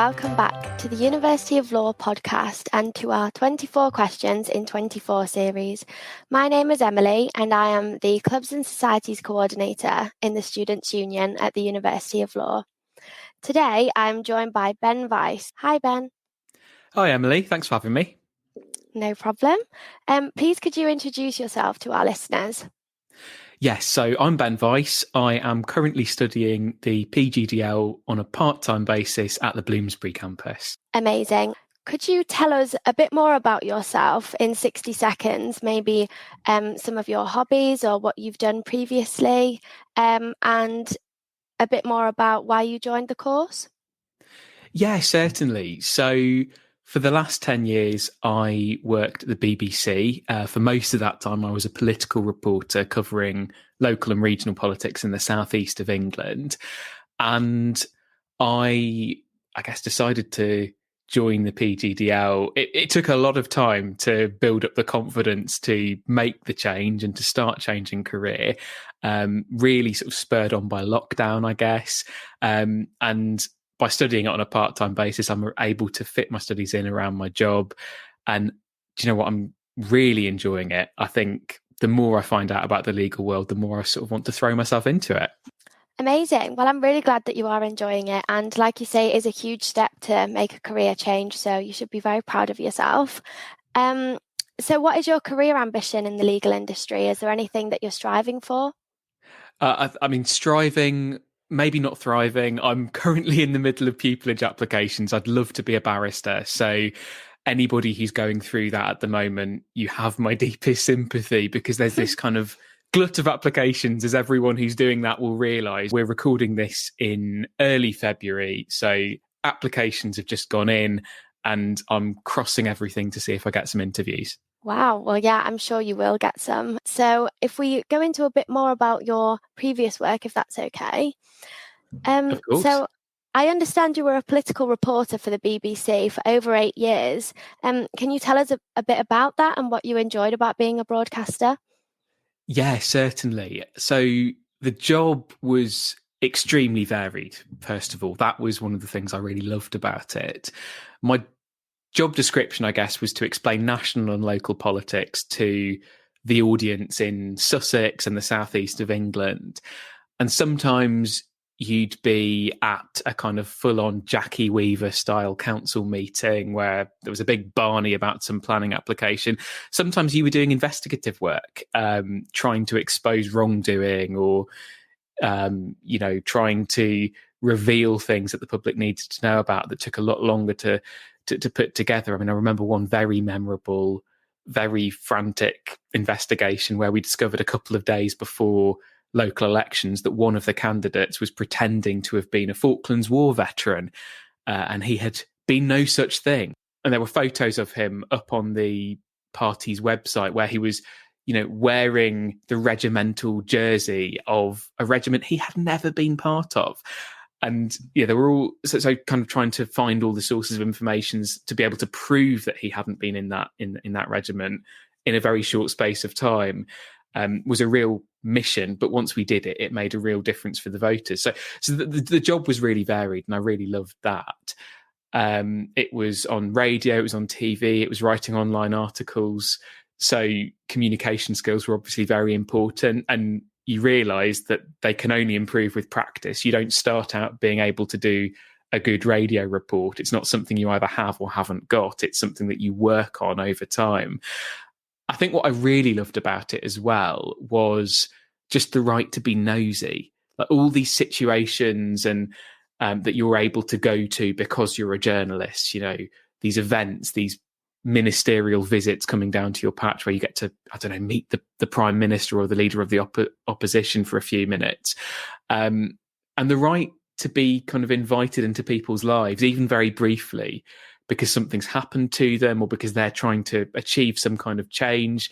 welcome back to the University of Law podcast and to our 24 Questions in 24 series. My name is Emily and I am the Clubs and Societies Coordinator in the Students' Union at the University of Law. Today I'm joined by Ben Weisz. Hi Ben. Hi Emily, thanks for having me. No problem. Please could you introduce yourself to our listeners? Yes, so I'm Ben Weisz. I am currently studying the PGDL on a part-time basis at the Bloomsbury campus. Amazing. Could you tell us a bit more about yourself in 60 seconds, maybe some of your hobbies or what you've done previously, and a bit more about why you joined the course? Yeah, certainly. So for the last 10 years, I worked at the BBC. For most of that time, I was a political reporter covering local and regional politics in the southeast of England. And I guess, decided to join the PGDL. It took a lot of time to build up the confidence to make the change and to start changing career. Really sort of spurred on by lockdown, I guess. And by studying it on a part-time basis, I'm able to fit my studies in around my job. And do you know what? I'm really enjoying it. I think the more I find out about the legal world, the more I sort of want to throw myself into it. Amazing. Well, I'm really glad that you are enjoying it. And like you say, it is a huge step to make a career change. So you should be very proud of yourself. So what is your career ambition in the legal industry? Is there anything that you're striving for? I mean, striving, maybe not thriving. I'm currently in the middle of pupillage applications. I'd love to be a barrister. So anybody who's going through that at the moment, you have my deepest sympathy, because there's this kind of glut of applications, as everyone who's doing that will realise. We're recording this in early February, so applications have just gone in and I'm crossing everything to see if I get some interviews. Wow. Well, yeah, I'm sure you will get some. So if we go into a bit more about your previous work, if that's okay. Of course. So I understand you were a political reporter for the BBC for over 8 years. Can you tell us a bit about that and what you enjoyed about being a broadcaster? Yeah, certainly. So the job was extremely varied, first of all. That was one of the things I really loved about it. My job description, I guess, was to explain national and local politics to the audience in Sussex and the southeast of England. And sometimes you'd be at a kind of full-on Jackie Weaver style council meeting where there was a big Barney about some planning application. Sometimes you were doing investigative work, trying to expose wrongdoing or, trying to reveal things that the public needed to know about that took a lot longer to put together. I mean, I remember one very memorable, very frantic investigation where we discovered a couple of days before local elections that one of the candidates was pretending to have been a Falklands War veteran, and he had been no such thing. And there were photos of him up on the party's website where he was, wearing the regimental jersey of a regiment he had never been part of. And yeah, they were all so kind of trying to find all the sources of information to be able to prove that he hadn't been in that regiment in a very short space of time. Was a real mission, but once we did it, it made a real difference for the voters. So the job was really varied, and I really loved that. It was on radio, it was on TV, it was writing online articles. So communication skills were obviously very important, and you realise that they can only improve with practice. You don't start out being able to do a good radio report. It's not something you either have or haven't got. It's something that you work on over time. I think what I really loved about it as well was just the right to be nosy. Like all these situations and that you're able to go to because you're a journalist, these events, these ministerial visits coming down to your patch where you get to, meet the Prime Minister or the leader of the opposition for a few minutes. And the right to be kind of invited into people's lives, even very briefly, because something's happened to them or because they're trying to achieve some kind of change,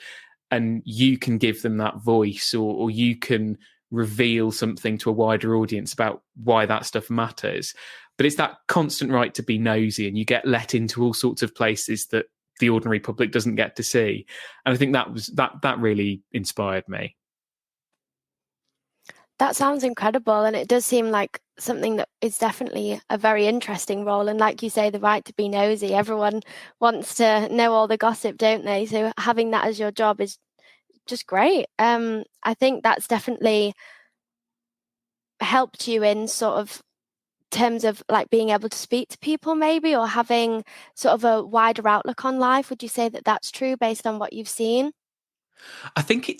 and you can give them that voice or you can reveal something to a wider audience about why that stuff matters. But it's that constant right to be nosy, and you get let into all sorts of places that the ordinary public doesn't get to see. And I think that really inspired me. That sounds incredible. And it does seem like something that is definitely a very interesting role. And like you say, the right to be nosy. Everyone wants to know all the gossip, don't they? So having that as your job is just great. I think that's definitely helped you in sort of terms of like being able to speak to people maybe, or having sort of a wider outlook on life. Would you say that that's true based on what you've seen? I think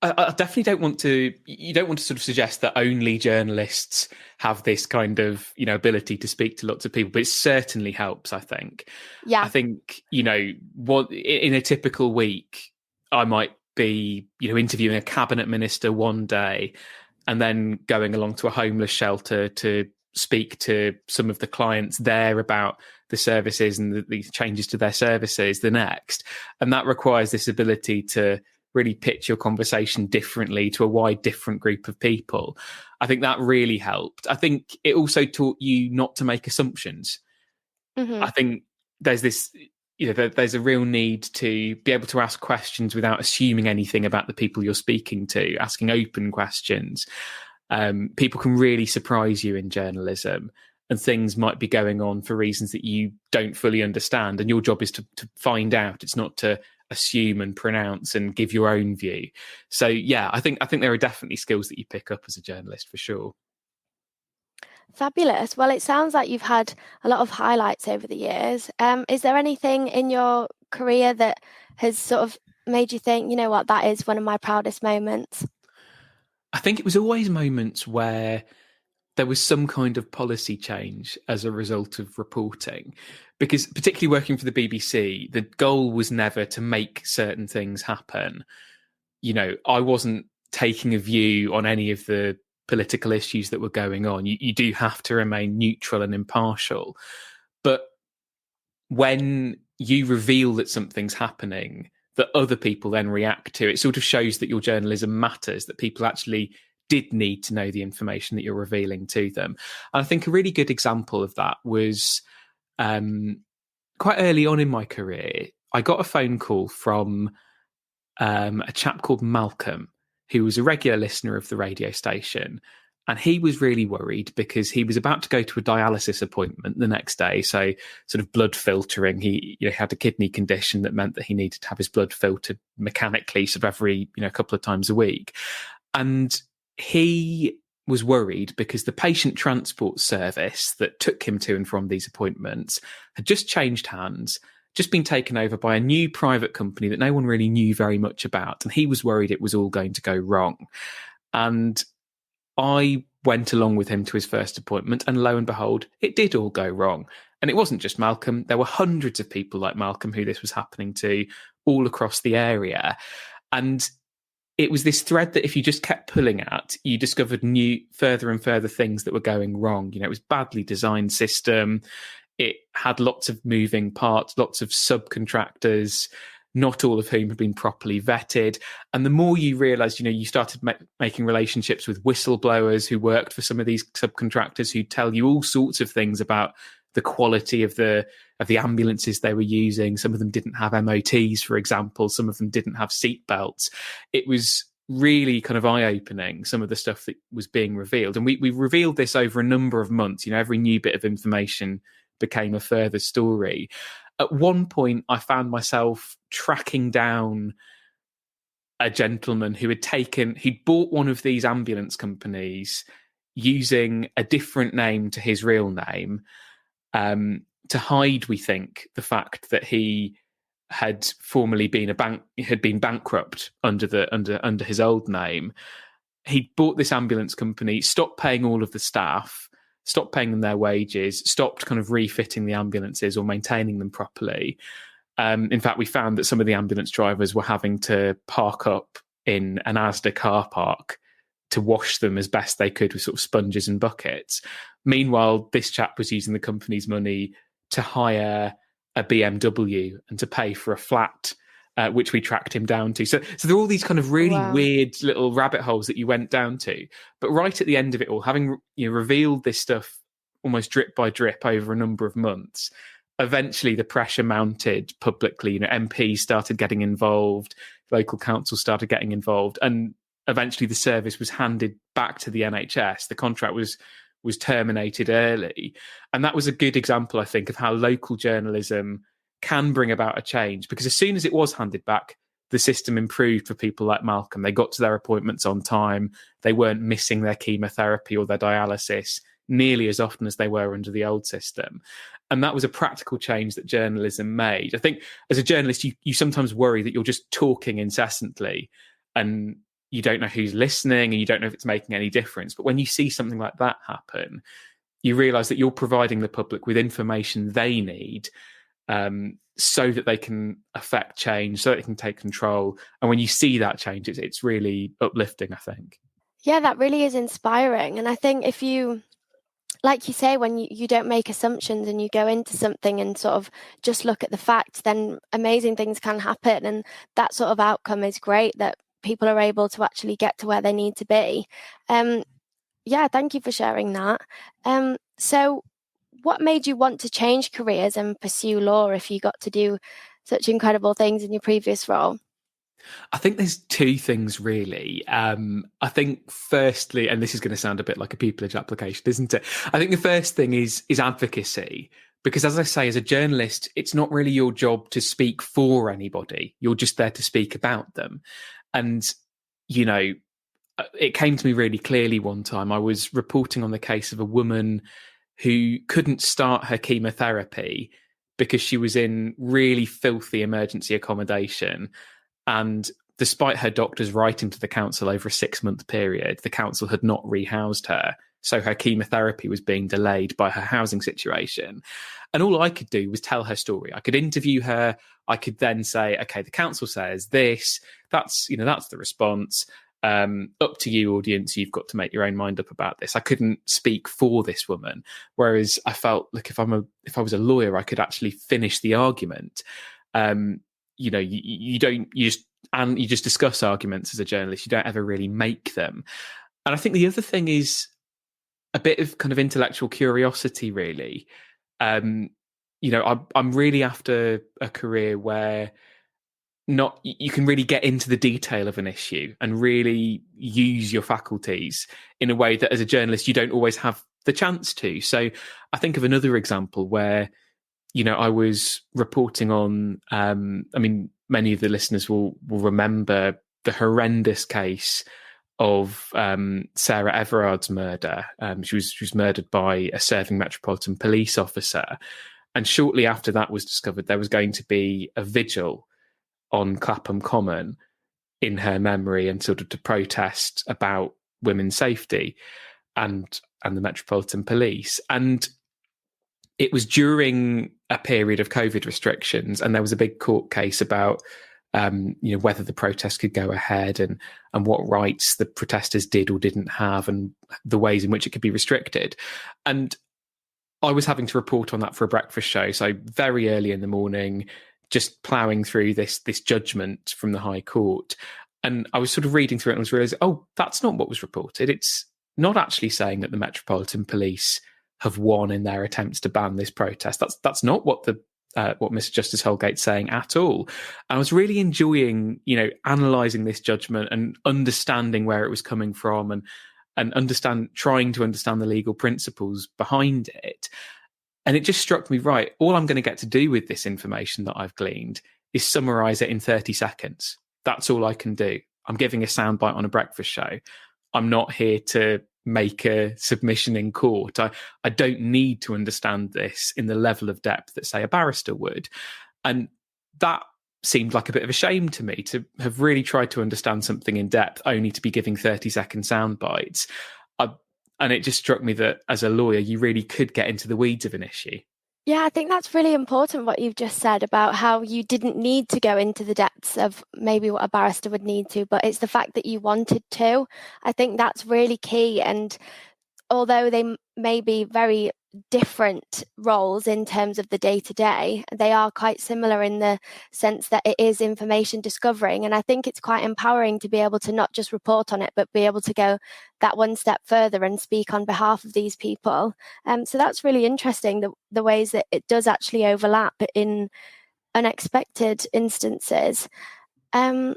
I definitely don't want to. You don't want to sort of suggest that only journalists have this kind of ability to speak to lots of people, but it certainly helps. I think. Yeah. I think what in a typical week, I might be interviewing a cabinet minister one day, and then going along to a homeless shelter to speak to some of the clients there about the services and the changes to their services the next, and that requires this ability to really pitch your conversation differently to a wide different group of people. I think that really helped. I think it also taught you not to make assumptions. Mm-hmm. I think there's this, there's a real need to be able to ask questions without assuming anything about the people you're speaking to, asking open questions. People can really surprise you in journalism, and things might be going on for reasons that you don't fully understand. And your job is to find out. It's not to assume and pronounce and give your own view. So yeah, I think there are definitely skills that you pick up as a journalist for sure. Fabulous. Well, it sounds like you've had a lot of highlights over the years. Is there anything in your career that has sort of made you think, you know what, that is one of my proudest moments? I think it was always moments where there was some kind of policy change as a result of reporting, because particularly working for the BBC, the goal was never to make certain things happen. I wasn't taking a view on any of the political issues that were going on. You do have to remain neutral and impartial. But when you reveal that something's happening that other people then react to, it sort of shows that your journalism matters, that people actually did need to know the information that you're revealing to them. And I think a really good example of that was quite early on in my career. I got a phone call from a chap called Malcolm, who was a regular listener of the radio station. And he was really worried because he was about to go to a dialysis appointment the next day. So sort of blood filtering. He had a kidney condition that meant that he needed to have his blood filtered mechanically sort of every a couple of times a week. And he was worried because the patient transport service that took him to and from these appointments had just changed hands, just been taken over by a new private company that no one really knew very much about. And he was worried it was all going to go wrong. And I went along with him to his first appointment, and lo and behold, it did all go wrong. And it wasn't just Malcolm. There were hundreds of people like Malcolm who this was happening to all across the area. And it was this thread that if you just kept pulling at, you discovered new, further and further things that were going wrong. It was badly designed system. It had lots of moving parts, lots of subcontractors, not all of whom had been properly vetted. And the more you realised, you started making relationships with whistleblowers who worked for some of these subcontractors who tell you all sorts of things about the quality of the ambulances they were using. Some of them didn't have MOTs, for example. Some of them didn't have seat belts. It was really kind of eye-opening, some of the stuff that was being revealed. And we revealed this over a number of months. Every new bit of information became a further story. At one point, I found myself tracking down a gentleman who'd bought one of these ambulance companies using a different name to his real name, to hide, we think, the fact that he had formerly been bankrupt under his old name. He bought this ambulance company, stopped paying all of the staff, stopped paying them their wages, stopped kind of refitting the ambulances or maintaining them properly. In fact, we found that some of the ambulance drivers were having to park up in an Asda car park to wash them as best they could with sort of sponges and buckets. Meanwhile, this chap was using the company's money to hire a BMW and to pay for a flat, which we tracked him down to. So there are all these kind of really weird little rabbit holes that you went down to. But right at the end of it all, having revealed this stuff almost drip by drip over a number of months, eventually the pressure mounted publicly. MPs started getting involved, local councils started getting involved, and eventually the service was handed back to the NHS. The contract was was terminated early. And that was a good example, I think, of how local journalism can bring about a change, because as soon as it was handed back, the system improved for people like Malcolm. They got to their appointments on time. They weren't missing their chemotherapy or their dialysis nearly as often as they were under the old system. And that was a practical change that journalism made. I think as a journalist, you sometimes worry that you're just talking incessantly and you don't know who's listening and you don't know if it's making any difference. But when you see something like that happen, you realise that you're providing the public with information they need, so that they can affect change, so that they can take control. And when you see that change, it's really uplifting, I think. Yeah, that really is inspiring. And I think if you, like you say, when you don't make assumptions and you go into something and sort of just look at the facts, then amazing things can happen. And that sort of outcome is great, that people are able to actually get to where they need to be. Yeah, thank you for sharing that. So what made you want to change careers and pursue law if you got to do such incredible things in your previous role? I think there's two things really. I think firstly, and this is going to sound a bit like a pupillage application, isn't it? I think the first thing is advocacy. Because as I say, as a journalist, it's not really your job to speak for anybody. You're just there to speak about them. And, you know, it came to me really clearly one time. I was reporting on the case of a woman who couldn't start her chemotherapy because she was in really filthy emergency accommodation. And despite her doctors writing to the council over a 6-month period, the council had not rehoused her. So her chemotherapy was being delayed by her housing situation. And all I could do was tell her story. I could interview her. I could then say, okay, the council says this. That's the response. Up to you, audience. You've got to make your own mind up about this. I couldn't speak for this woman. Whereas I felt like if I was a lawyer, I could actually finish the argument. You just discuss arguments as a journalist. You don't ever really make them. And I think the other thing is a bit of kind of intellectual curiosity, really. I'm really after a career where you can really get into the detail of an issue and really use your faculties in a way that as a journalist you don't always have the chance to. So I think of another example where, I was reporting on, many of the listeners will remember the horrendous case of Sarah Everard's murder. She was murdered by a serving Metropolitan Police officer. And shortly after that was discovered, there was going to be a vigil on Clapham Common in her memory and sort of to protest about women's safety and the Metropolitan Police. And it was during a period of COVID restrictions, and there was a big court case about whether the protest could go ahead and what rights the protesters did or didn't have and the ways in which it could be restricted. And I was having to report on that for a breakfast show. So very early in the morning, just ploughing through this judgment from the High Court. And I was sort of reading through it and was realizing, oh, that's not what was reported. It's not actually saying that the Metropolitan Police have won in their attempts to ban this protest. That's not what what Mr. Justice Holgate's saying at all. And I was really enjoying, analysing this judgment and understanding where it was coming from and trying to understand the legal principles behind it. And it just struck me, right, all I'm going to get to do with this information that I've gleaned is summarise it in 30 seconds. That's all I can do. I'm giving a soundbite on a breakfast show. I'm not here to make a submission in court. I don't need to understand this in the level of depth that, say, a barrister would. And that seemed like a bit of a shame to me, to have really tried to understand something in depth only to be giving 30-second sound bites. And it just struck me that as a lawyer, you really could get into the weeds of an issue. Yeah, I think that's really important what you've just said about how you didn't need to go into the depths of maybe what a barrister would need to, but it's the fact that you wanted to. I think that's really key. And although they may be very different roles in terms of the day-to-day, they are quite similar in the sense that it is information discovering. And I think it's quite empowering to be able to not just report on it, but be able to go that one step further and speak on behalf of these people. So that's really interesting, the ways that it does actually overlap in unexpected instances. So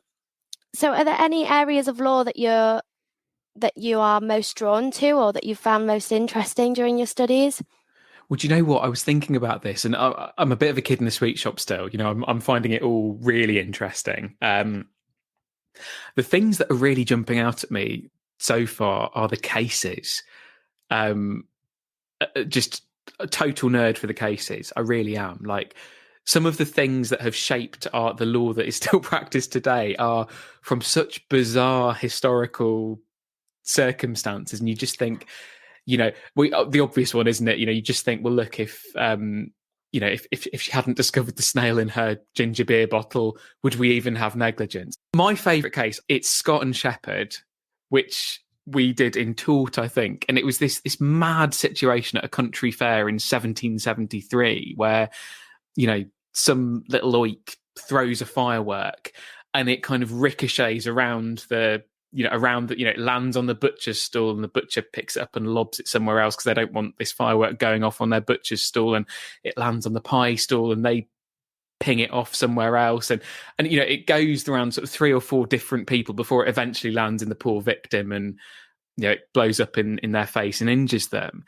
are there any areas of law that you're that you are most drawn to or that you found most interesting during your studies? Well, do you know what? I was thinking about this, and I'm a bit of a kid in the sweet shop still. I'm finding it all really interesting. The things that are really jumping out at me so far are the cases. Um, just a total nerd for the cases. I really am. Like, some of the things that have shaped the law that is still practiced today are from such bizarre historical circumstances, and you just think, the obvious one, isn't it? You just think, well, look, if if she hadn't discovered the snail in her ginger beer bottle, would we even have negligence? My favourite case, it's Scott and Shepherd, which we did in Tort, I think, and it was this mad situation at a country fair in 1773 where some little oik throws a firework and it kind of ricochets around it lands on the butcher's stall, and the butcher picks it up and lobs it somewhere else because they don't want this firework going off on their butcher's stall, and it lands on the pie stall and they ping it off somewhere else, and it goes around sort of 3 or 4 different people before it eventually lands in the poor victim, and it blows up in their face and injures them.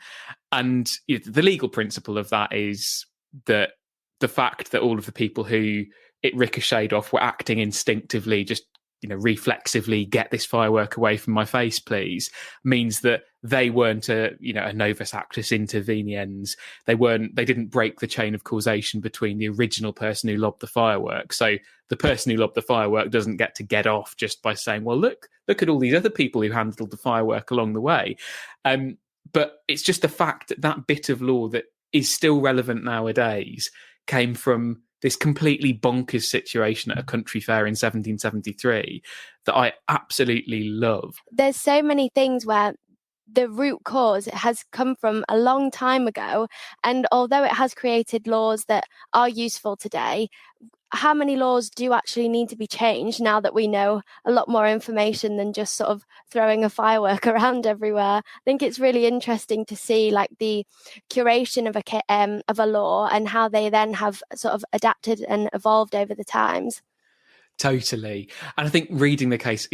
And the legal principle of that is that the fact that all of the people who it ricocheted off were acting instinctively, just reflexively, get this firework away from my face, please, means that they weren't a novus actus interveniens. They didn't break the chain of causation between the original person who lobbed the firework. So the person who lobbed the firework doesn't get off just by saying, well, look at all these other people who handled the firework along the way. But it's just the fact that bit of law that is still relevant nowadays came from this completely bonkers situation at a country fair in 1773 that I absolutely love. There's so many things where the root cause has come from a long time ago, and although it has created laws that are useful today, how many laws do actually need to be changed now that we know a lot more information than just sort of throwing a firework around everywhere? I think it's really interesting to see like the curation of a law and how they then have sort of adapted and evolved over the times. Totally. And I think reading the case,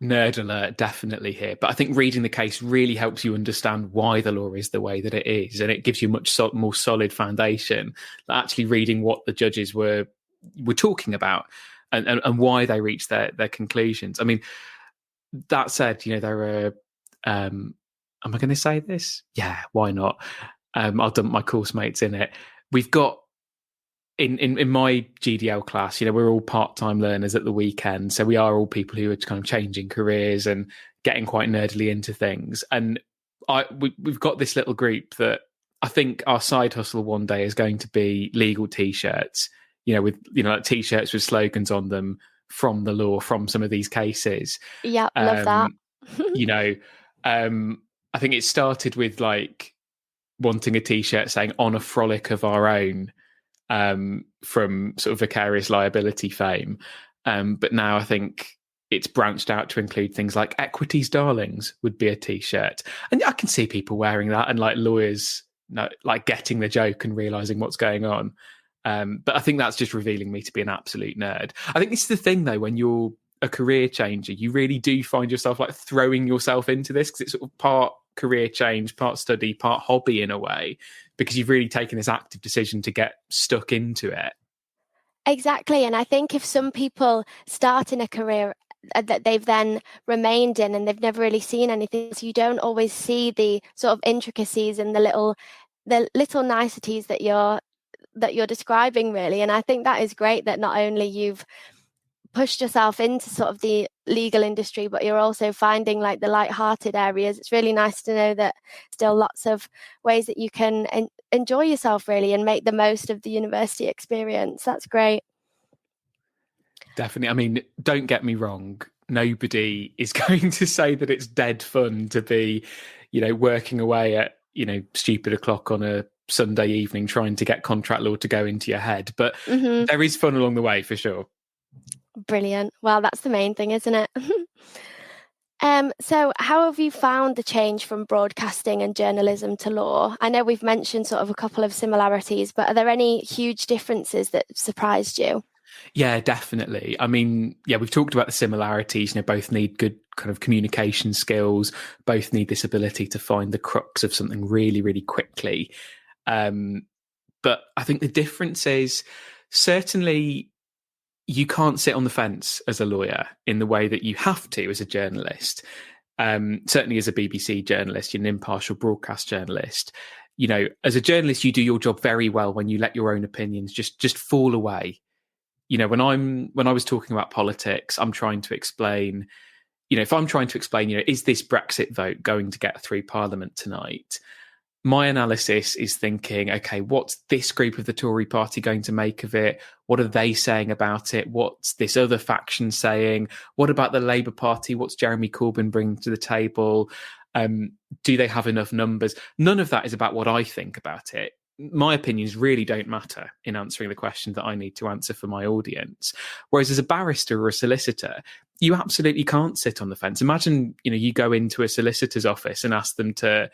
nerd alert definitely here, but I think reading the case really helps you understand why the law is the way that it is, and it gives you much more solid foundation than actually reading what the judges were talking about and why they reached their conclusions. I mean, that said, there are am I going to say this? Yeah, why not? I'll dump my course mates in it. We've got in my GDL class, we're all part-time learners at the weekend, so we are all people who are kind of changing careers and getting quite nerdily into things. And we've got this little group that I think our side hustle one day is going to be legal T-shirts, with like T-shirts with slogans on them from the law, from some of these cases. Yeah, love that. I think it started with like wanting a T-shirt saying "on a frolic of our own," from sort of vicarious liability fame. But now I think it's branched out to include things like "Equity's Darlings" would be a T-shirt. And I can see people wearing that and like lawyers like getting the joke and realising what's going on. But I think that's just revealing me to be an absolute nerd. I think this is the thing though, when you're a career changer, you really do find yourself like throwing yourself into this because it's sort of part career change, part study, part hobby in a way, because you've really taken this active decision to get stuck into it. Exactly. And I think if some people start in a career that they've then remained in and they've never really seen anything, so you don't always see the sort of intricacies and the little niceties that you're describing, really. And I think that is great that not only you've pushed yourself into sort of the legal industry, but you're also finding like the light-hearted areas. It's really nice to know that still lots of ways that you can enjoy yourself really and make the most of the university experience. That's great. Definitely. I mean, don't get me wrong. Nobody is going to say that it's dead fun to be, working away at, stupid o'clock on a Sunday evening trying to get contract law to go into your head. But there is fun along the way for sure. Brilliant. Well, that's the main thing, isn't it? So how have you found the change from broadcasting and journalism to law? I know we've mentioned sort of a couple of similarities, but are there any huge differences that surprised you? Yeah, definitely. I mean, yeah, we've talked about the similarities. Both need good kind of communication skills. Both need this ability to find the crux of something really, really quickly. Um, but I think the difference is certainly you can't sit on the fence as a lawyer in the way that you have to as a journalist. Certainly as a BBC journalist, you're an impartial broadcast journalist. As a journalist, you do your job very well when you let your own opinions just fall away. When I was talking about politics, I'm trying to explain, if I'm trying to explain, is this Brexit vote going to get through Parliament tonight? My analysis is thinking, okay, what's this group of the Tory party going to make of it? What are they saying about it? What's this other faction saying? What about the Labour Party? What's Jeremy Corbyn bringing to the table? Do they have enough numbers? None of that is about what I think about it. My opinions really don't matter in answering the question that I need to answer for my audience. Whereas as a barrister or a solicitor, you absolutely can't sit on the fence. Imagine, you go into a solicitor's office and ask them to,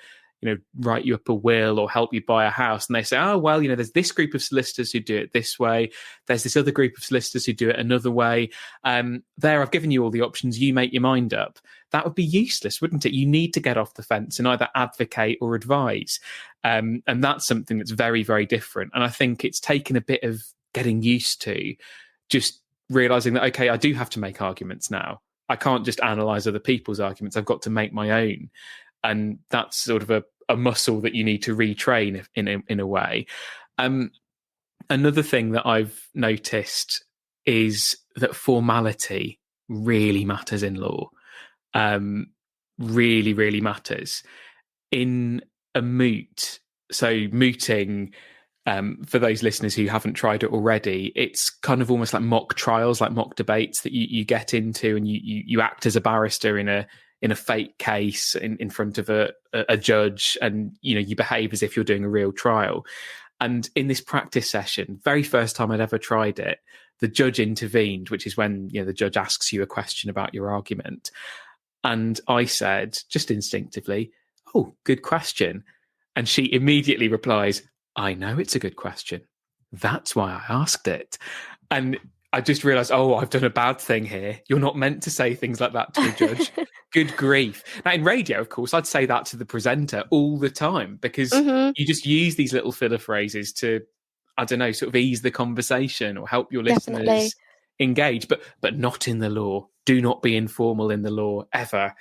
write you up a will or help you buy a house. And they say, oh, well, there's this group of solicitors who do it this way. There's this other group of solicitors who do it another way. I've given you all the options. You make your mind up. That would be useless, wouldn't it? You need to get off the fence and either advocate or advise. And that's something that's very, very different. And I think it's taken a bit of getting used to just realizing that, okay, I do have to make arguments now. I can't just analyze other people's arguments. I've got to make my own. And that's sort of a muscle that you need to retrain in a way. Another thing that I've noticed is that formality really matters in law. Really, really matters. In a moot, so mooting, for those listeners who haven't tried it already, it's kind of almost like mock trials, like mock debates that you get into, and you act as a barrister in a fake case in front of a judge, and you behave as if you're doing a real trial. And in this practice session, very first time I'd ever tried it, the judge intervened, which is when the judge asks you a question about your argument. And I said, just instinctively, "Oh, good question." And she immediately replies, "I know it's a good question. That's why I asked it." And I just realised, oh, I've done a bad thing here. You're not meant to say things like that to a judge. Good grief. Now, in radio, of course, I'd say that to the presenter all the time because you just use these little filler phrases to, I don't know, sort of ease the conversation or help your listeners engage, but not in the law. Do not be informal in the law ever.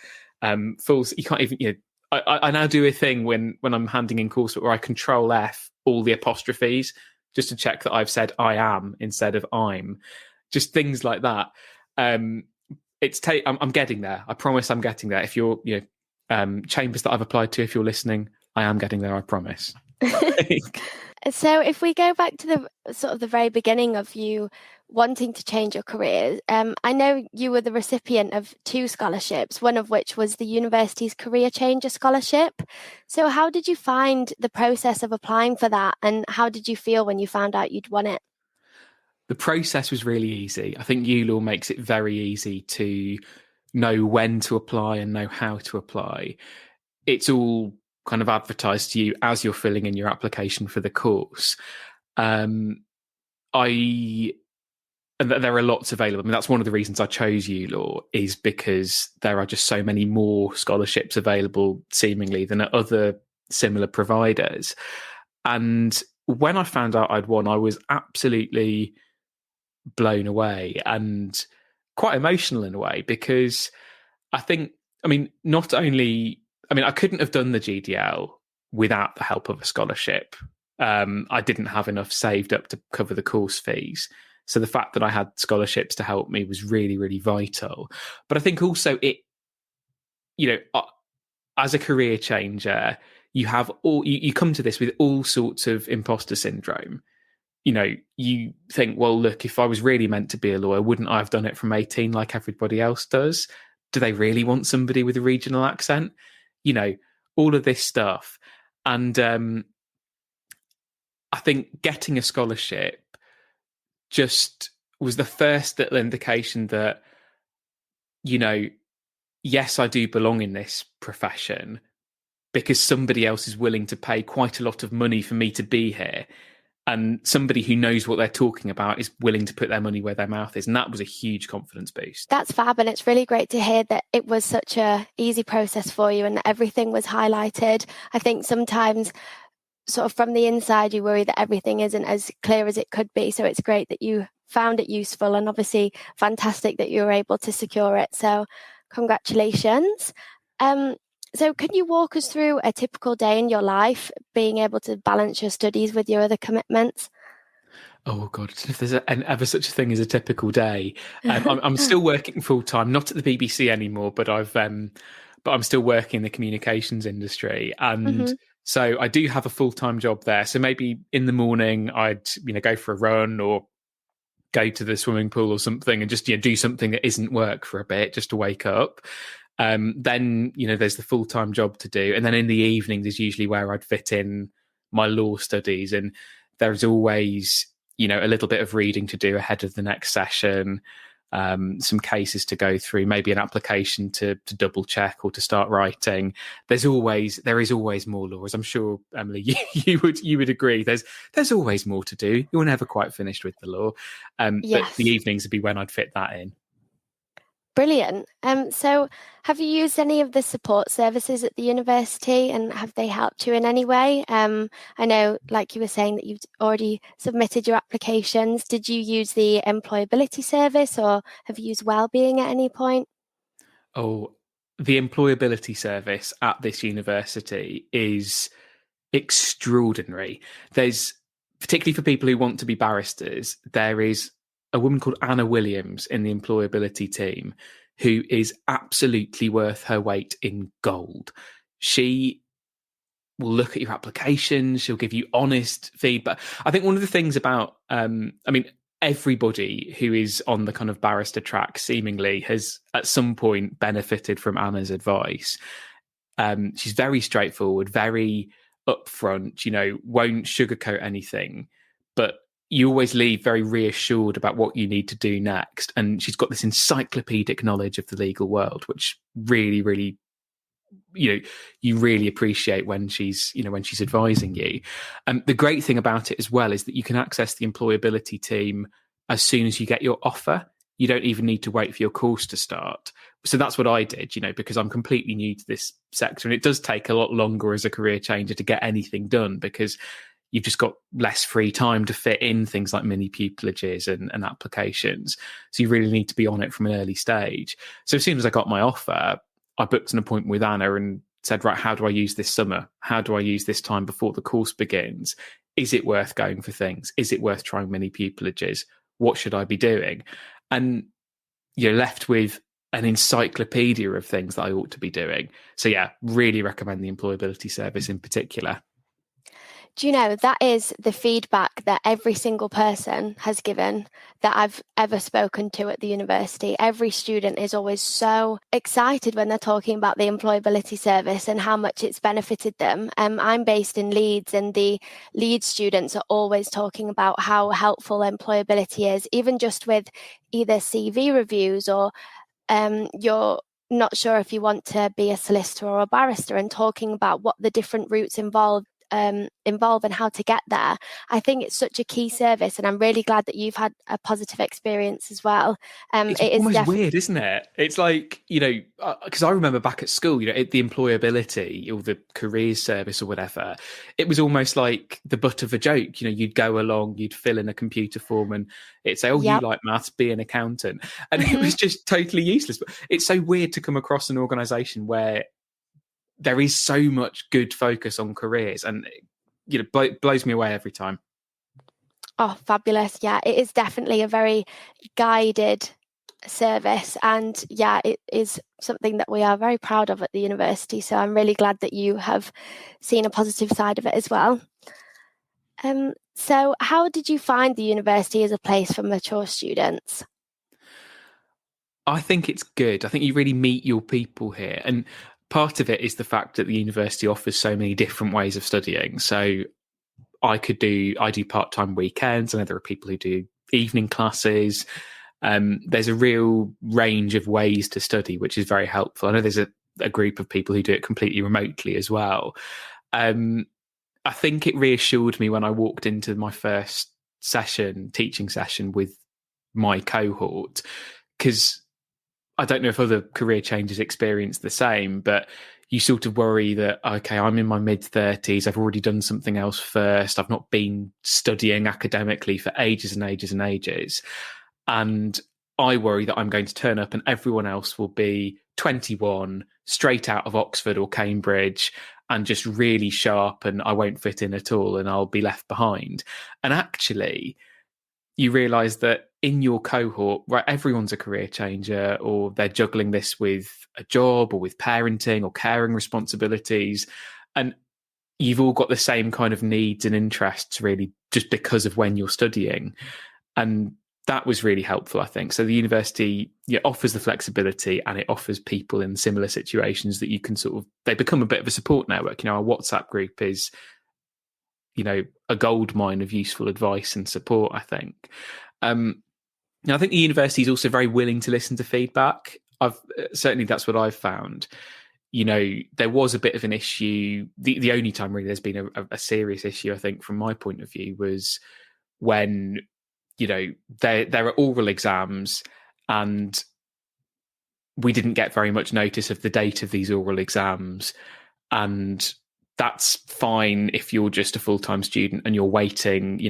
Fools, you can't even, I now do a thing when I'm handing in coursework where I control F all the apostrophes just to check that I've said I am instead of I'm. Just things like that. I'm getting there. I promise I'm getting there. If you're, chambers that I've applied to, if you're listening, I am getting there. I promise. So if we go back to the sort of the very beginning of you wanting to change your career, I know you were the recipient of 2 scholarships, one of which was the university's Career Changer Scholarship. So how did you find the process of applying for that, and how did you feel when you found out you'd won it? The process was really easy. I think ULaw makes it very easy to know when to apply and know how to apply. It's all kind of advertised to you as you're filling in your application for the course. And there are lots available. I mean, that's one of the reasons I chose ULaw, is because there are just so many more scholarships available seemingly than at other similar providers. And when I found out I'd won, I was absolutely blown away and quite emotional in a way, because I couldn't have done the GDL without the help of a scholarship. I didn't have enough saved up to cover the course fees. So the fact that I had scholarships to help me was really, really vital. But I think also as a career changer, you come to this with all sorts of imposter syndrome. You think, well, look, if I was really meant to be a lawyer, wouldn't I have done it from 18 like everybody else does? Do they really want somebody with a regional accent? All of this stuff. And I think getting a scholarship just was the first little indication that, yes, I do belong in this profession because somebody else is willing to pay quite a lot of money for me to be here. and somebody who knows what they're talking about is willing to put their money where their mouth is. And that was a huge confidence boost. That's fab. And it's really great to hear that it was such a easy process for you and that everything was highlighted. I think sometimes sort of from the inside, you worry that everything isn't as clear as it could be. So it's great that you found it useful, and obviously fantastic that you were able to secure it. So congratulations. So can you walk us through a typical day in your life, being able to balance your studies with your other commitments? Oh God, if there's ever such a thing as a typical day. I'm still working full time, not at the BBC anymore, but I'm still working in the communications industry, and so I do have a full time job there. So maybe in the morning I'd go for a run or go to the swimming pool or something, and just do something that isn't work for a bit, just to wake up. Then there's the full time job to do, and then in the evenings is usually where I'd fit in my law studies, and there's always a little bit of reading to do ahead of the next session, some cases to go through, maybe an application to double check or to start writing. There is always more law, as I'm sure, Emily, you would agree. There's always more to do. You're never quite finished with the law. Yes. But the evenings would be when I'd fit that in. Brilliant. So have you used any of the support services at the university, and have they helped you in any way? I know, like you were saying, that you've already submitted your applications. Did you use the employability service, or have you used wellbeing at any point? Oh, the employability service at this university is extraordinary. There's, particularly for people who want to be barristers, there is a woman called Anna Williams in the employability team who is absolutely worth her weight in gold. She will look at your application. She'll give you honest feedback. I think one of the things about, everybody who is on the kind of barrister track seemingly has at some point benefited from Anna's advice. She's very straightforward, very upfront, won't sugarcoat anything, but you always leave very reassured about what you need to do next. And she's got this encyclopedic knowledge of the legal world, which really, really, you really appreciate when she's advising you. The great thing about it as well is that you can access the employability team as soon as you get your offer. You don't even need to wait for your course to start. So that's what I did, because I'm completely new to this sector. And it does take a lot longer as a career changer to get anything done, because you've just got less free time to fit in things like mini pupilages and applications. So you really need to be on it from an early stage. So as soon as I got my offer, I booked an appointment with Anna and said, right, how do I use this summer? How do I use this time before the course begins? Is it worth going for things? Is it worth trying mini pupilages? What should I be doing? And you're left with an encyclopedia of things that I ought to be doing. So yeah, really recommend the employability service in particular. Do you know, that is the feedback that every single person has given that I've ever spoken to at the university. Every student is always so excited when they're talking about the employability service and how much it's benefited them. I'm based in Leeds, and the Leeds students are always talking about how helpful employability is, even just with either CV reviews or you're not sure if you want to be a solicitor or a barrister, and talking about what the different routes involve and how to get there. I think it's such a key service, and I'm really glad that you've had a positive experience as well. It's almost weird, isn't it? It's like, because I remember back at school, the employability or the careers service or whatever, it was almost like the butt of a joke. You'd go along, you'd fill in a computer form, and it'd say, you like maths, be an accountant. And it was just totally useless. But it's so weird to come across an organisation where there is so much good focus on careers, and blows me away every time. Oh, fabulous. Yeah, it is definitely a very guided service, and yeah, it is something that we are very proud of at the university. So I'm really glad that you have seen a positive side of it as well. So how did you find the university as a place for mature students? I think it's good. I think you really meet your people here, and part of it is the fact that the university offers so many different ways of studying. So I do part-time weekends. I know there are people who do evening classes. There's a real range of ways to study, which is very helpful. I know there's a group of people who do it completely remotely as well. I think it reassured me when I walked into my first teaching session with my cohort, because I don't know if other career changes experience the same, but you sort of worry that, okay, I'm in my mid-30s, I've already done something else first, I've not been studying academically for ages and ages and ages. And I worry that I'm going to turn up and everyone else will be 21, straight out of Oxford or Cambridge, and just really sharp, and I won't fit in at all and I'll be left behind. And actually, you realise that in your cohort, right, everyone's a career changer, or they're juggling this with a job or with parenting or caring responsibilities. And you've all got the same kind of needs and interests, really, just because of when you're studying. And that was really helpful, I think. So the university offers the flexibility, and it offers people in similar situations that you can they become a bit of a support network. Our WhatsApp group is, a goldmine of useful advice and support, I think. Now, I think the university is also very willing to listen to feedback. Certainly that's what I've found. There was a bit of an issue. The only time really there's been a serious issue, I think, from my point of view, was when there are oral exams, and we didn't get very much notice of the date of these oral exams. And that's fine if you're just a full-time student and you're waiting,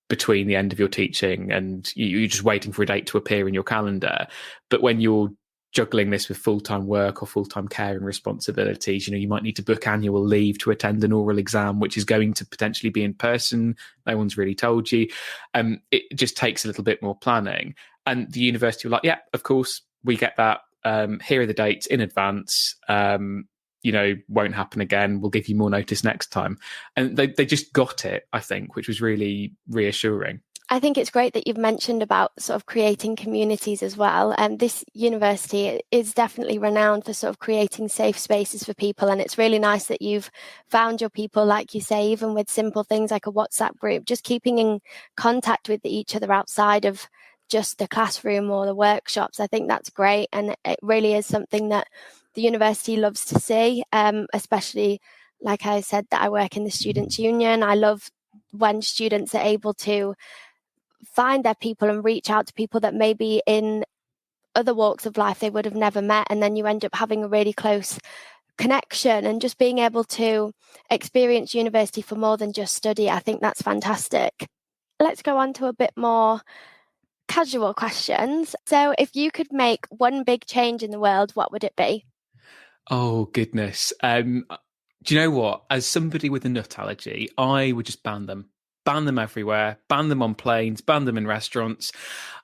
between the end of your teaching and you're just waiting for a date to appear in your calendar. But when you're juggling this with full-time work or full-time care and responsibilities, you might need to book annual leave to attend an oral exam, which is going to potentially be in person. No one's really told you. It just takes a little bit more planning. And the university were like, yeah, of course, we get that. Here are the dates in advance. Won't happen again. We'll give you more notice next time. And they just got it, I think, which was really reassuring. I think it's great that you've mentioned about sort of creating communities as well. And this university is definitely renowned for sort of creating safe spaces for people. And it's really nice that you've found your people, like you say, even with simple things like a WhatsApp group, just keeping in contact with each other outside of just the classroom or the workshops. I think that's great. And it really is something that the university loves to see, especially, like I said, that I work in the Students' Union. I love when students are able to find their people and reach out to people that maybe in other walks of life they would have never met, and then you end up having a really close connection and just being able to experience university for more than just study. I think that's fantastic. Let's go on to a bit more casual questions. So if you could make one big change in the world, what would it be? Oh, goodness. Do you know what? As somebody with a nut allergy, I would just ban them. Ban them everywhere, ban them on planes, ban them in restaurants.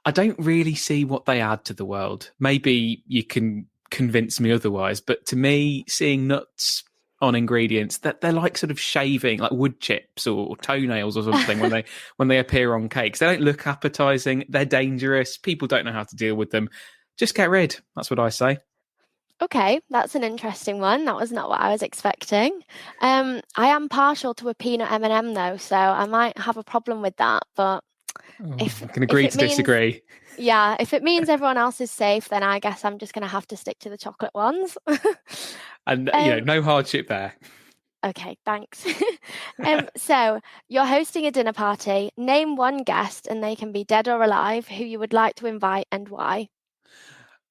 I don't really see what they add to the world. Maybe you can convince me otherwise, but to me, seeing nuts on ingredients, that they're like sort of shaving, like wood chips or toenails or something when they appear on cakes. They don't look appetizing. They're dangerous. People don't know how to deal with them. Just get rid. That's what I say. Okay, that's an interesting one. That was not what I was expecting. I am partial to a peanut M&M though, so I might have a problem with that. But I can agree to disagree. Yeah, if it means everyone else is safe, then I guess I'm just going to have to stick to the chocolate ones. And no hardship there. Okay, thanks. So you're hosting a dinner party. Name one guest, and they can be dead or alive, who you would like to invite and why.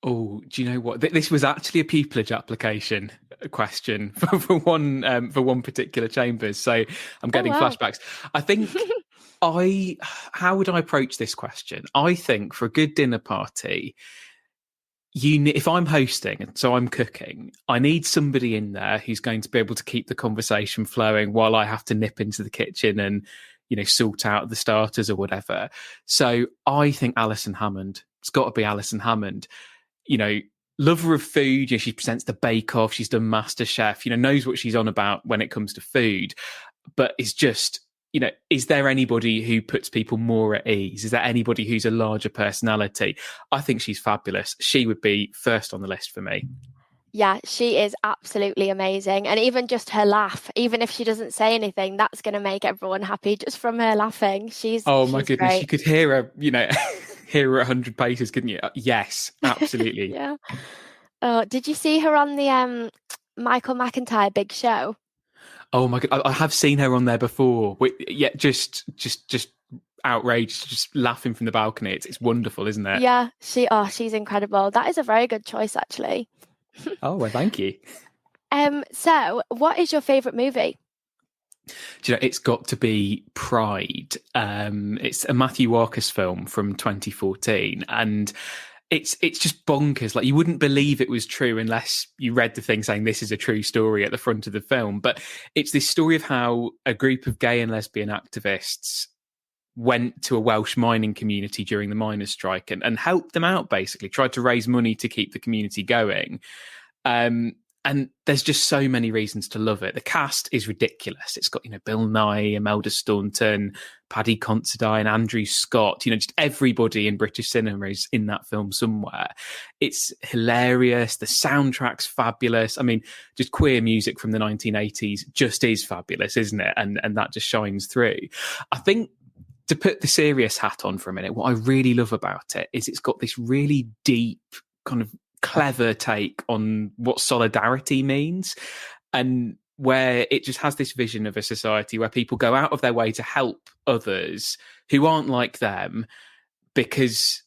Oh, do you know what? This was actually a pupillage application question for one particular Chambers. So I'm getting flashbacks. I think how would I approach this question? I think for a good dinner party, if I'm hosting and so I'm cooking, I need somebody in there who's going to be able to keep the conversation flowing while I have to nip into the kitchen and, sort out the starters or whatever. So I think Alison Hammond. It's got to be Alison Hammond. Lover of food. She presents the Bake Off. She's done MasterChef. Knows what she's on about when it comes to food, but is just, is there anybody who puts people more at ease? Is there anybody who's a larger personality? I think she's fabulous. She would be first on the list for me. Yeah, she is absolutely amazing. And even just her laugh, even if she doesn't say anything, that's going to make everyone happy just from her laughing. She's my goodness, great. you could hear her, hear her 100 paces, couldn't you? Yes, absolutely. Yeah. Oh, did you see her on the Michael McIntyre Big Show? Oh my God. I have seen her on there before. Yeah, just outraged, just laughing from the balcony. It's wonderful, isn't it? Yeah, she's incredible. That is a very good choice, actually. Oh, well, thank you. So what is your favourite movie? Do you know, it's got to be Pride. It's a Matthew Warchus film from 2014, and it's just bonkers. Like, you wouldn't believe it was true unless you read the thing saying this is a true story at the front of the film. But it's this story of how a group of gay and lesbian activists went to a Welsh mining community during the miners' strike and helped them out, basically, tried to raise money to keep the community going. And there's just so many reasons to love it. The cast is ridiculous. It's got, Bill Nye, Imelda Staunton, Paddy Considine, Andrew Scott, just everybody in British cinema is in that film somewhere. It's hilarious. The soundtrack's fabulous. I mean, just queer music from the 1980s just is fabulous, isn't it? And that just shines through. I think, to put the serious hat on for a minute, what I really love about it is it's got this really deep kind of clever take on what solidarity means, and where it just has this vision of a society where people go out of their way to help others who aren't like them, because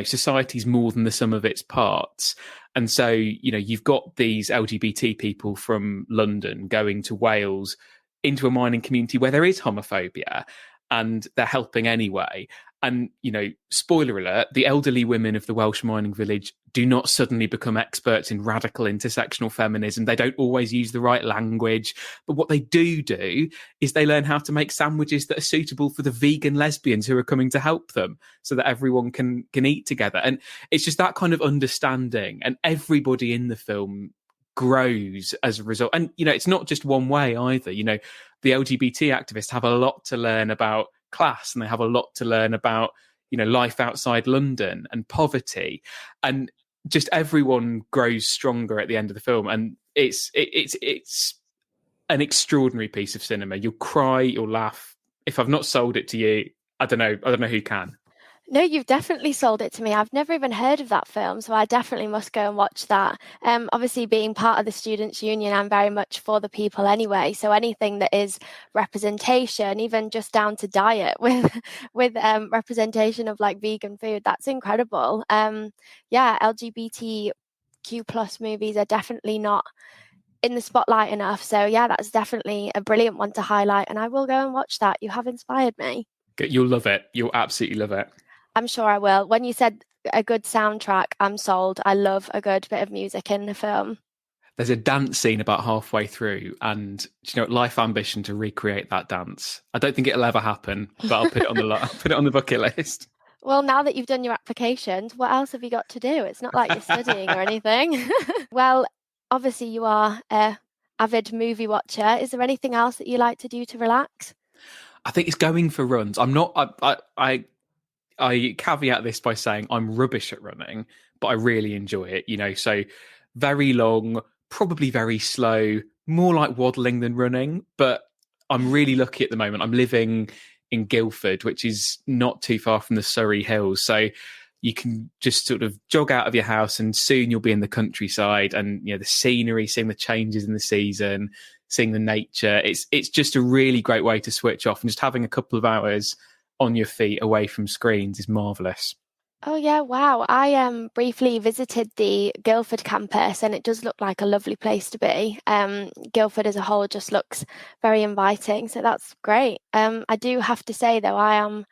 society's more than the sum of its parts. And so you've got these LGBT people from London going to Wales into a mining community where there is homophobia, and they're helping anyway. And, spoiler alert, the elderly women of the Welsh mining village do not suddenly become experts in radical intersectional feminism. They don't always use the right language. But what they do is they learn how to make sandwiches that are suitable for the vegan lesbians who are coming to help them, so that everyone can eat together. And it's just that kind of understanding. And everybody in the film grows as a result. And, it's not just one way either. The LGBT activists have a lot to learn about class, and they have a lot to learn about life outside London and poverty, and just everyone grows stronger at the end of the film. And it's an extraordinary piece of cinema. You'll cry, you'll laugh. If I've not sold it to you, I don't know who can. No, you've definitely sold it to me. I've never even heard of that film, so I definitely must go and watch that. Obviously, being part of the Students' Union, I'm very much for the people anyway. So anything that is representation, even just down to diet with representation of like vegan food, that's incredible. Yeah, LGBTQ plus movies are definitely not in the spotlight enough. So yeah, that's definitely a brilliant one to highlight, and I will go and watch that. You have inspired me. You'll love it. You'll absolutely love it. I'm sure I will. When you said a good soundtrack, I'm sold. I love a good bit of music in the film. There's a dance scene about halfway through, and life ambition to recreate that dance. I don't think it'll ever happen, but I'll put it on put it on the bucket list. Well, now that you've done your applications, what else have you got to do? It's not like you're studying or anything. Well, obviously you are a avid movie watcher. Is there anything else that you like to do to relax? I think it's going for runs. I'm not. I caveat this by saying I'm rubbish at running, but I really enjoy it. So very long, probably very slow, more like waddling than running. But I'm really lucky at the moment. I'm living in Guildford, which is not too far from the Surrey Hills. So you can just sort of jog out of your house, and soon you'll be in the countryside, and the scenery, seeing the changes in the season, seeing the nature. It's just a really great way to switch off, and just having a couple of hours on your feet away from screens is marvellous. Oh yeah, wow. I briefly visited the Guildford campus, and it does look like a lovely place to be. Guildford as a whole just looks very inviting, so that's great. I do have to say though, I am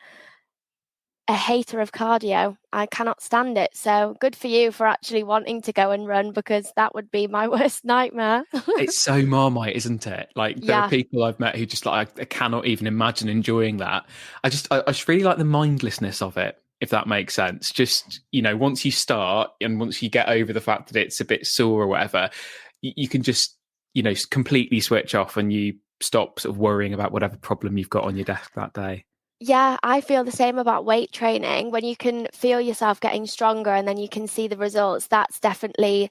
a hater of cardio. I cannot stand it. So good for you for actually wanting to go and run, because that would be my worst nightmare. It's so Marmite, isn't it? Like, there are people I've met who just like, I cannot even imagine enjoying that. I just really like the mindlessness of it, if that makes sense. Just, once you start, and once you get over the fact that it's a bit sore or whatever, you can just, completely switch off, and you stop sort of worrying about whatever problem you've got on your desk that day. Yeah, I feel the same about weight training. When you can feel yourself getting stronger and then you can see the results, that's definitely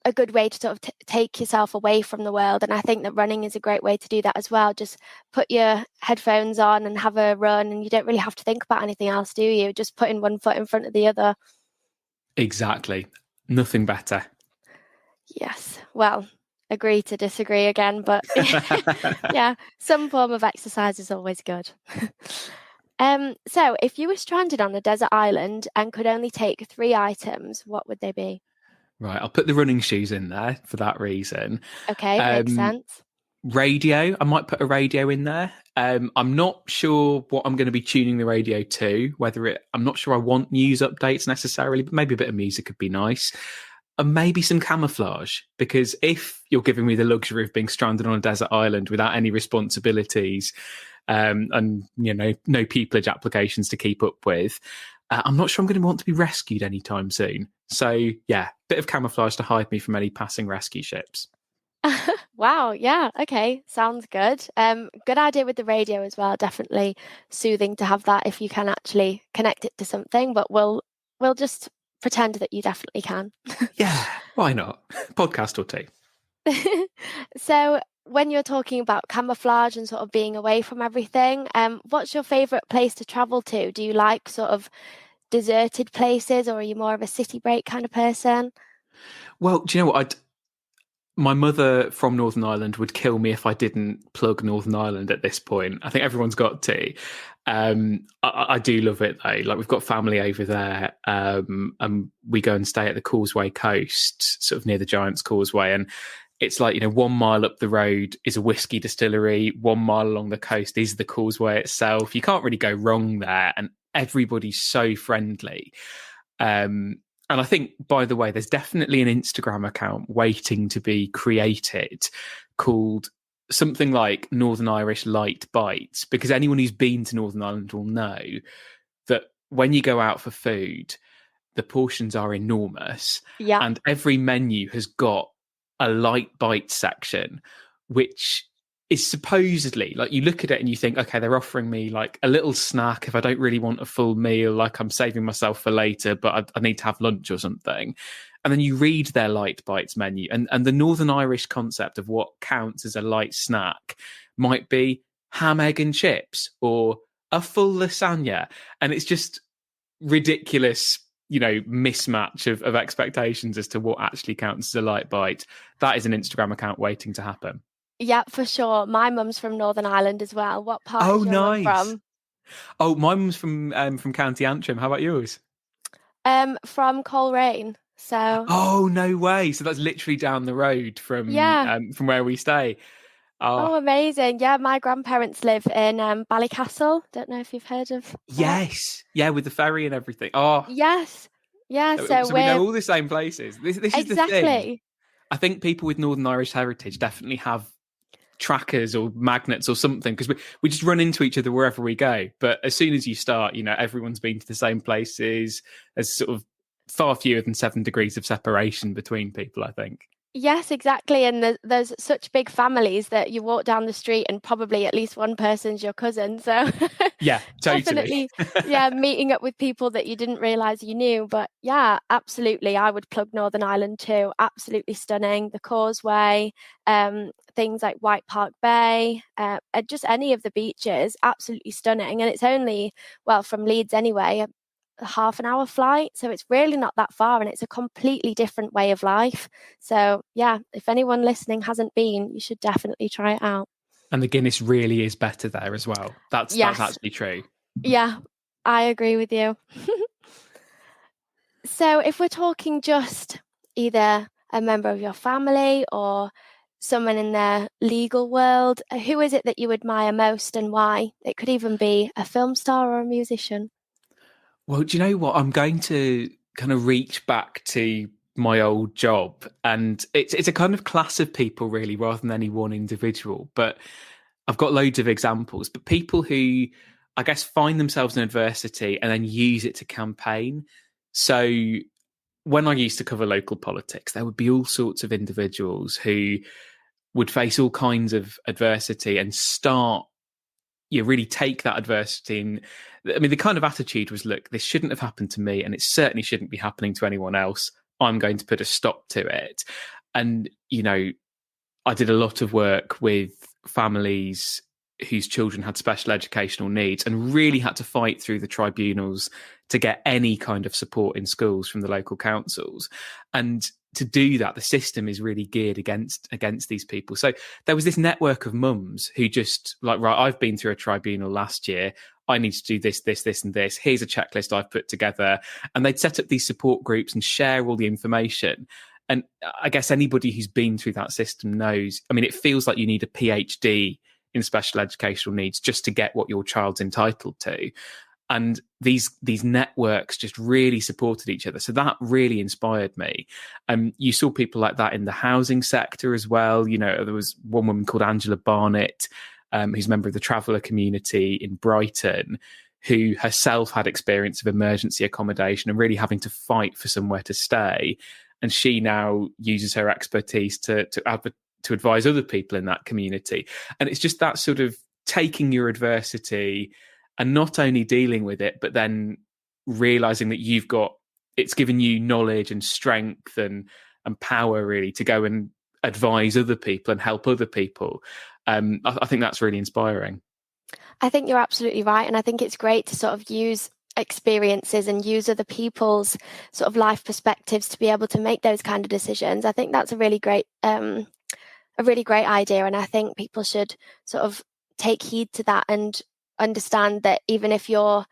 a good way to sort of take yourself away from the world. And I think that running is a great way to do that as well. Just put your headphones on and have a run, and you don't really have to think about anything else, do you? Just putting one foot in front of the other. Exactly. Nothing better. Yes. Well, agree to disagree again, but yeah, some form of exercise is always good. So if you were stranded on a desert island and could only take 3 items, what would they be? Right, I'll put the running shoes in there for that reason. Okay, makes Um, sense. Radio, I might put a radio in there. I'm not sure what I'm going to be tuning the radio to, I'm not sure I want news updates necessarily, but maybe a bit of music would be nice. And maybe some camouflage, because if you're giving me the luxury of being stranded on a desert island without any responsibilities, and no pupillage applications to keep up with, I'm not sure I'm going to want to be rescued anytime soon. So yeah, bit of camouflage to hide me from any passing rescue ships. Wow, yeah, okay, sounds good. Good idea with the radio as well. Definitely soothing to have that if you can actually connect it to something, but we'll just pretend that you definitely can. Yeah, why not? Podcast or two. So when you're talking about camouflage and sort of being away from everything, what's your favorite place to travel to? Do you like sort of deserted places, or are you more of a city break kind of person? Well, do you know what? My mother from Northern Ireland would kill me if I didn't plug Northern Ireland at this point. I think everyone's got to. I do love it though. Like, we've got family over there, and we go and stay at the Causeway Coast, sort of near the Giant's Causeway. And it's like, 1 mile up the road is a whiskey distillery. 1 mile along the coast is the Causeway itself. You can't really go wrong there. And everybody's so friendly. And I think, by the way, there's definitely an Instagram account waiting to be created called something like Northern Irish Light Bites, because anyone who's been to Northern Ireland will know that when you go out for food, the portions are enormous. Yeah. And every menu has got a light bite section, which is supposedly, like, you look at it and you think, okay, they're offering me like a little snack if I don't really want a full meal, like I'm saving myself for later, but I need to have lunch or something. And then you read their light bites menu, and the Northern Irish concept of what counts as a light snack might be ham, egg and chips or a full lasagna. And it's just ridiculous, mismatch of expectations as to what actually counts as a light bite. That is an Instagram account waiting to happen. Yeah, for sure. My mum's from Northern Ireland as well. What part Oh, is your mum nice. from? Oh, my mum's from County Antrim. How about yours? From Coleraine. So Oh, no way. So that's literally down the road yeah. From where we stay. Oh, Oh, amazing. Yeah, my grandparents live in Ballycastle. Don't know if you've heard of that. yes. Yeah, with the ferry and everything. Oh, Yes. Yeah, so so we know we're all the same places. This is the thing. exactly. I think people with Northern Irish heritage definitely have trackers or magnets or something, because we just run into each other wherever we go. But as soon as you start, everyone's been to the same places. There's sort of far fewer than 7 degrees of separation between people, I think. Yes, exactly. And there's such big families that you walk down the street and probably at least one person's your cousin. So Yeah, totally. definitely, yeah, meeting up with people that you didn't realize you knew. But yeah, absolutely. I would plug Northern Ireland too. Absolutely stunning. The Causeway, things like White Park Bay, just any of the beaches, absolutely stunning. And it's only, well, from Leeds anyway, a half an hour flight, so it's really not that far, and it's a completely different way of life. So yeah, if anyone listening hasn't been, you should definitely try it out. And the Guinness really is better there as well. That's Yes, actually true. yeah, I agree with you. So if we're talking just either a member of your family or someone in the legal world, who is it that you admire most and why? It could even be a film star or a musician. Well, do you know what? I'm going to kind of reach back to my old job, and it's a kind of class of people, really, rather than any one individual. But I've got loads of examples. But people who, I guess, find themselves in adversity and then use it to campaign. So when I used to cover local politics, there would be all sorts of individuals who would face all kinds of adversity and start, you really take that adversity. And I mean, the kind of attitude was, look, this shouldn't have happened to me, and it certainly shouldn't be happening to anyone else. I'm going to put a stop to it. And, I did a lot of work with families whose children had special educational needs and really had to fight through the tribunals to get any kind of support in schools from the local councils. And to do that, the system is really geared against these people. So there was this network of mums who just like, right, I've been through a tribunal last year. I need to do this, this, this, and this. Here's a checklist I've put together. And they'd set up these support groups and share all the information. And I guess anybody who's been through that system knows, I mean, it feels like you need a PhD in special educational needs just to get what your child's entitled to. And these networks just really supported each other. So that really inspired me. You saw people like that in the housing sector as well. You know, there was one woman called Angela Barnett, who's a member of the traveller community in Brighton, who herself had experience of emergency accommodation and really having to fight for somewhere to stay. And she now uses her expertise to advise other people in that community. And it's just that sort of taking your adversity and not only dealing with it, but then realizing that it's given you knowledge and strength and power really to go and advise other people and help other people. I think that's really inspiring. I think you're absolutely right. And I think it's great to sort of use experiences and use other people's sort of life perspectives to be able to make those kind of decisions. I think that's a really great idea. And I think people should sort of take heed to that and understand that even if you're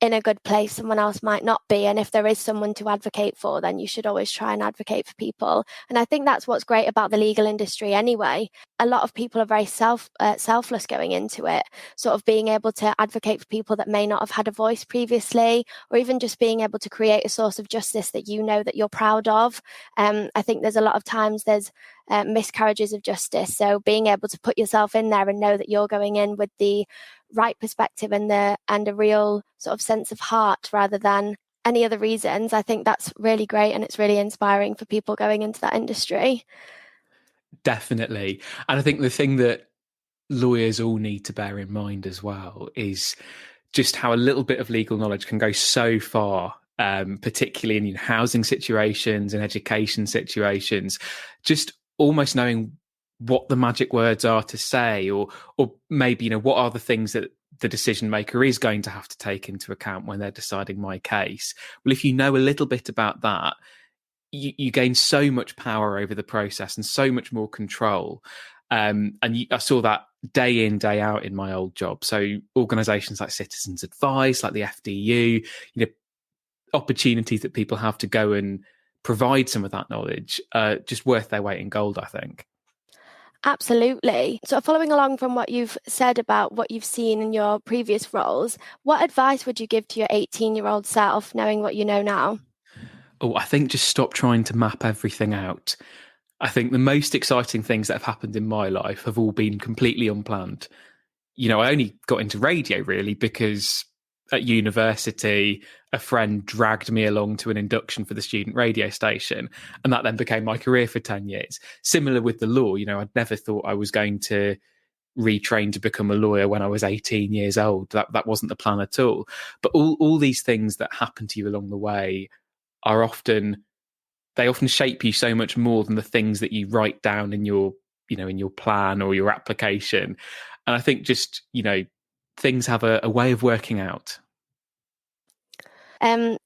in a good place, someone else might not be. And if there is someone to advocate for, then you should always try and advocate for people. And I think that's what's great about the legal industry anyway. A lot of people are very selfless going into it, sort of being able to advocate for people that may not have had a voice previously, or even just being able to create a source of justice that you know that you're proud of. I think there's a lot of times there's miscarriages of justice. So being able to put yourself in there and know that you're going in with the right perspective and a real sort of sense of heart rather than any other reasons, I think that's really great, and it's really inspiring for people going into that industry. Definitely. And I think the thing that lawyers all need to bear in mind as well is just how a little bit of legal knowledge can go so far, particularly in housing situations and education situations. Just almost knowing what the magic words are to say, or maybe, what are the things that the decision maker is going to have to take into account when they're deciding my case. Well, if you know a little bit about that, you gain so much power over the process and so much more control. I saw that day in, day out in my old job. So organisations like Citizens Advice, like the FDU, opportunities that people have to go and provide some of that knowledge, just worth their weight in gold, I think. Absolutely. So following along from what you've said about what you've seen in your previous roles, what advice would you give to your 18-year-old self, knowing what you know now? Oh, I think just stop trying to map everything out. I think the most exciting things that have happened in my life have all been completely unplanned. I only got into radio really because at university, a friend dragged me along to an induction for the student radio station, and that then became my career for 10 years. Similar with the law, I'd never thought I was going to retrain to become a lawyer when I was 18 years old. That wasn't the plan at all. But all these things that happen to you along the way are often shape you so much more than the things that you write down in your plan or your application. And I think just, things have a way of working out. And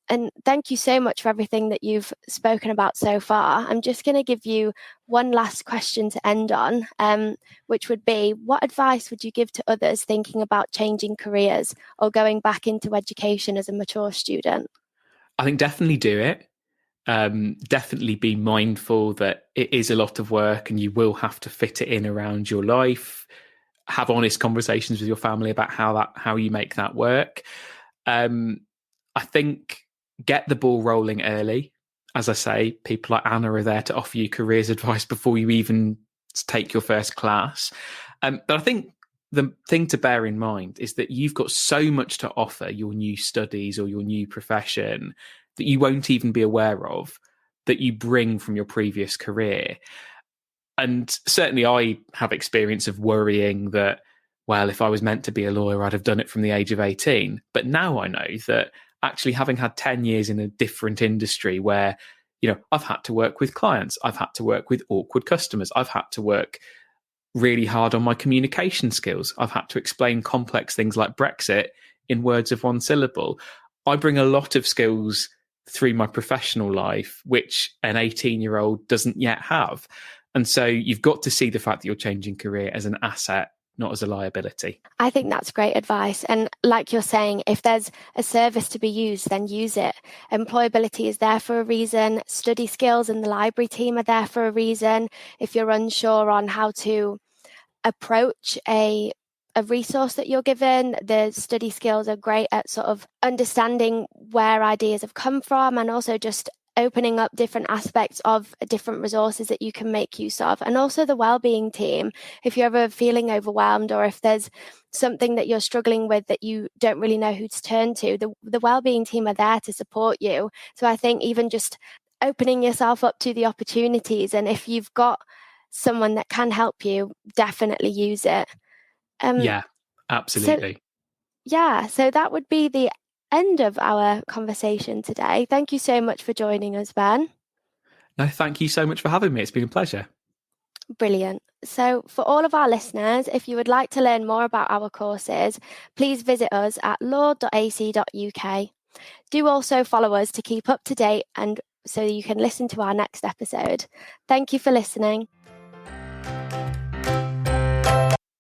thank you so much for everything that you've spoken about so far. I'm just going to give you one last question to end on, which would be, what advice would you give to others thinking about changing careers or going back into education as a mature student? I think definitely do it. Definitely be mindful that it is a lot of work and you will have to fit it in around your life. Have honest conversations with your family about how you make that work. I think get the ball rolling early. As I say, people like Anna are there to offer you careers advice before you even take your first class. But I think the thing to bear in mind is that you've got so much to offer your new studies or your new profession that you won't even be aware of, that you bring from your previous career. And certainly I have experience of worrying that, well, if I was meant to be a lawyer, I'd have done it from the age of 18. But now I know that actually having had 10 years in a different industry where, I've had to work with clients, I've had to work with awkward customers, I've had to work really hard on my communication skills, I've had to explain complex things like Brexit in words of one syllable. I bring a lot of skills through my professional life, which an 18-year-old doesn't yet have. And so you've got to see the fact that you're changing career as an asset, not as a liability. I think that's great advice. And like you're saying, if there's a service to be used, then use it. Employability is there for a reason. Study skills and the library team are there for a reason. If you're unsure on how to approach a resource that you're given, the study skills are great at sort of understanding where ideas have come from, and also just opening up different aspects of different resources that you can make use of. And also the wellbeing team, if you're ever feeling overwhelmed, or if there's something that you're struggling with that you don't really know who to turn to, the wellbeing team are there to support you. So I think even just opening yourself up to the opportunities, and if you've got someone that can help you, definitely use it. Yeah, absolutely. So that would be the end of our conversation today. Thank you so much for joining us, Ben. No, thank you so much for having me. It's been a pleasure. Brilliant. So for all of our listeners, if you would like to learn more about our courses, please visit us at law.ac.uk. Do also follow us to keep up to date and so you can listen to our next episode. Thank you for listening.